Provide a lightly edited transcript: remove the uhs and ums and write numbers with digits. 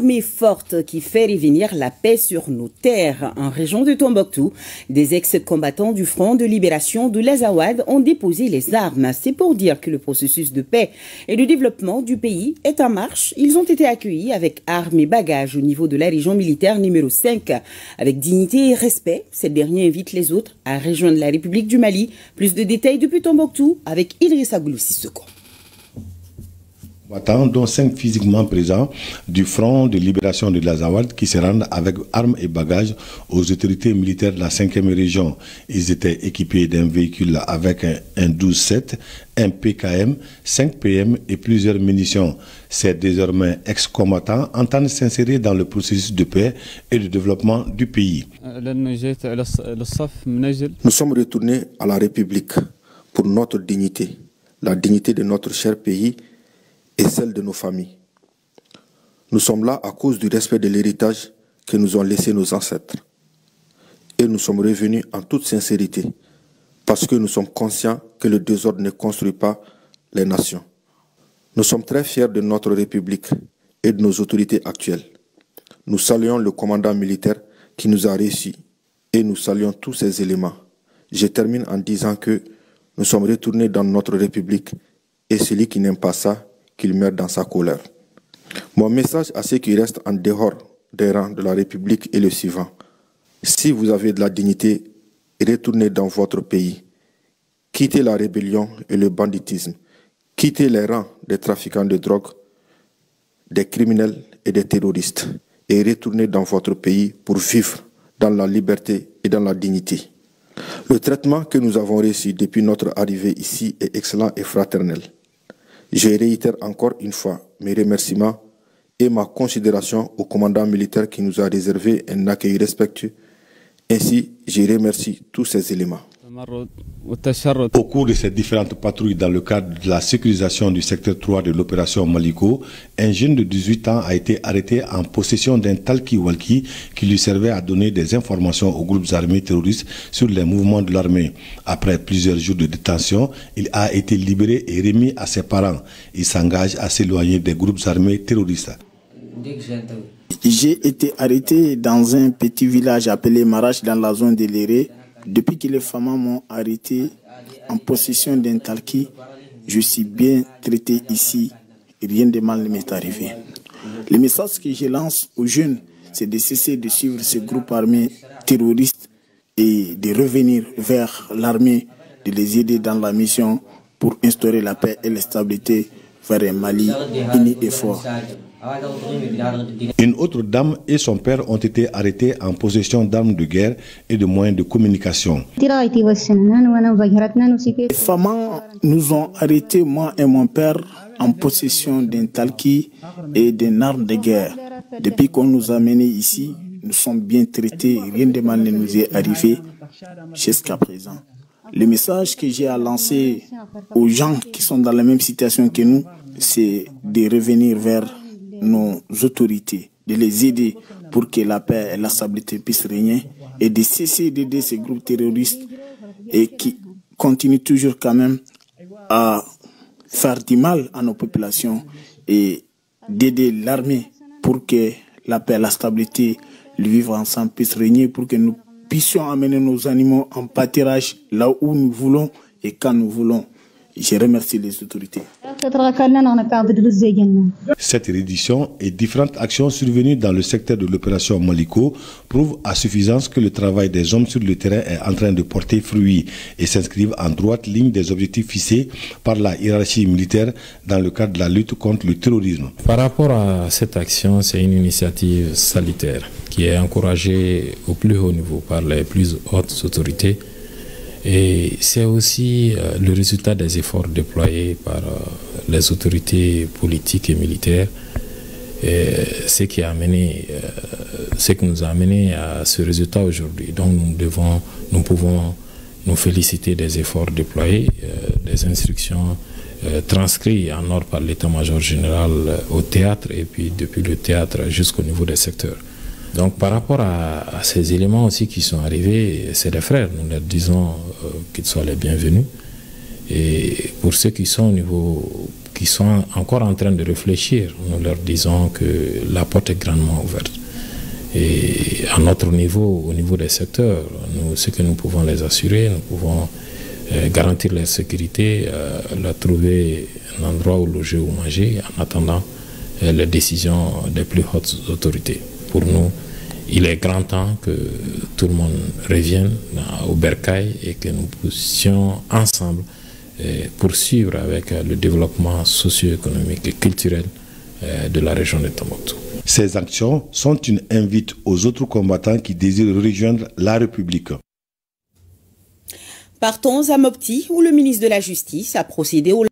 armée forte qui fait revenir la paix sur nos terres. En région de Tombouctou, des ex-combattants du Front de libération de l'Azawad ont déposé les armes. C'est pour dire que le processus de paix et de développement du pays est en marche. Ils ont été accueillis avec armes et bagages au niveau de la région militaire numéro 5. Avec dignité et respect, cette dernière invite les autres à rejoindre la République du Mali. Plus de détails depuis Tombouctou avec Idrissa Goulou Sissoko. Dont 5 physiquement présents du Front de libération de l'Azawad qui se rendent avec armes et bagages aux autorités militaires de la 5e région. Ils étaient équipés d'un véhicule avec un 12-7, un PKM, 5 PM et plusieurs munitions. Ces désormais ex-combattants entendent s'insérer dans le processus de paix et de développement du pays. Nous sommes retournés à la République pour notre dignité, la dignité de notre cher pays et celle de nos familles. Nous sommes là à cause du respect de l'héritage que nous ont laissé nos ancêtres. Et nous sommes revenus en toute sincérité, parce que nous sommes conscients que le désordre ne construit pas les nations. Nous sommes très fiers de notre République et de nos autorités actuelles. Nous saluons le commandant militaire qui nous a réussi et nous saluons tous ces éléments. Je termine en disant que nous sommes retournés dans notre République et celui qui n'aime pas ça, qu'il meurt dans sa colère. Mon message à ceux qui restent en dehors des rangs de la République est le suivant. Si vous avez de la dignité, retournez dans votre pays. Quittez la rébellion et le banditisme. Quittez les rangs des trafiquants de drogue, des criminels et des terroristes. Et retournez dans votre pays pour vivre dans la liberté et dans la dignité. Le traitement que nous avons reçu depuis notre arrivée ici est excellent et fraternel. Je réitère encore une fois mes remerciements et ma considération au commandant militaire qui nous a réservé un accueil respectueux. Ainsi, je remercie tous ces éléments. Au cours de ces différentes patrouilles dans le cadre de la sécurisation du secteur 3 de l'opération Maliko, un jeune de 18 ans a été arrêté en possession d'un talkie-walkie qui lui servait à donner des informations aux groupes armés terroristes sur les mouvements de l'armée. Après plusieurs jours de détention, il a été libéré et remis à ses parents. Il s'engage à s'éloigner des groupes armés terroristes. J'ai été arrêté dans un petit village appelé Marache dans la zone de l'Éré. Depuis que les femmes m'ont arrêté en possession d'un talkie, je suis bien traité ici et rien de mal ne m'est arrivé. Le message que je lance aux jeunes, c'est de cesser de suivre ce groupe armé terroriste et de revenir vers l'armée, de les aider dans la mission pour instaurer la paix et la stabilité vers un Mali uni et fort. Une autre dame et son père ont été arrêtés en possession d'armes de guerre et de moyens de communication. Les femmes nous ont arrêtés, moi et mon père, en possession d'un talkie et d'une arme de guerre. Depuis qu'on nous a menés ici, nous sommes bien traités, rien de mal ne nous est arrivé jusqu'à présent. Le message que j'ai à lancer aux gens qui sont dans la même situation que nous, c'est de revenir vers nos autorités, de les aider pour que la paix et la stabilité puissent régner et de cesser d'aider ces groupes terroristes et qui continuent toujours quand même à faire du mal à nos populations et d'aider l'armée pour que la paix et la stabilité, le vivre ensemble puissent régner pour que nous puissions amener nos animaux en pâturage là où nous voulons et quand nous voulons. Je remercie les autorités. Cette reddition et différentes actions survenues dans le secteur de l'opération Maliko prouvent à suffisance que le travail des hommes sur le terrain est en train de porter fruit et s'inscrivent en droite ligne des objectifs fixés par la hiérarchie militaire dans le cadre de la lutte contre le terrorisme. Par rapport à cette action, c'est une initiative salutaire qui est encouragée au plus haut niveau par les plus hautes autorités. Et c'est aussi le résultat des efforts déployés par les autorités politiques et militaires, ce qui nous a amené à ce résultat aujourd'hui. Donc nous pouvons nous féliciter des efforts déployés, des instructions transcrites en ordre par l'état-major général au théâtre et puis depuis le théâtre jusqu'au niveau des secteurs. Donc par rapport à ces éléments aussi qui sont arrivés, c'est des frères, nous leur disons qu'ils soient les bienvenus. Et pour ceux qui sont au niveau, qui sont encore en train de réfléchir. Nous leur disons que la porte est grandement ouverte. Et à notre niveau, au niveau des secteurs, ce que nous pouvons les assurer, nous pouvons garantir leur sécurité, leur trouver un endroit où loger ou manger en attendant les décisions des plus hautes autorités. Pour nous, il est grand temps que tout le monde revienne au bercail et que nous puissions ensemble poursuivre avec le développement socio-économique et culturel de la région de Tombouctou. Ces actions sont une invite aux autres combattants qui désirent rejoindre la République. Partons à Mopti, où le ministre de la Justice a procédé au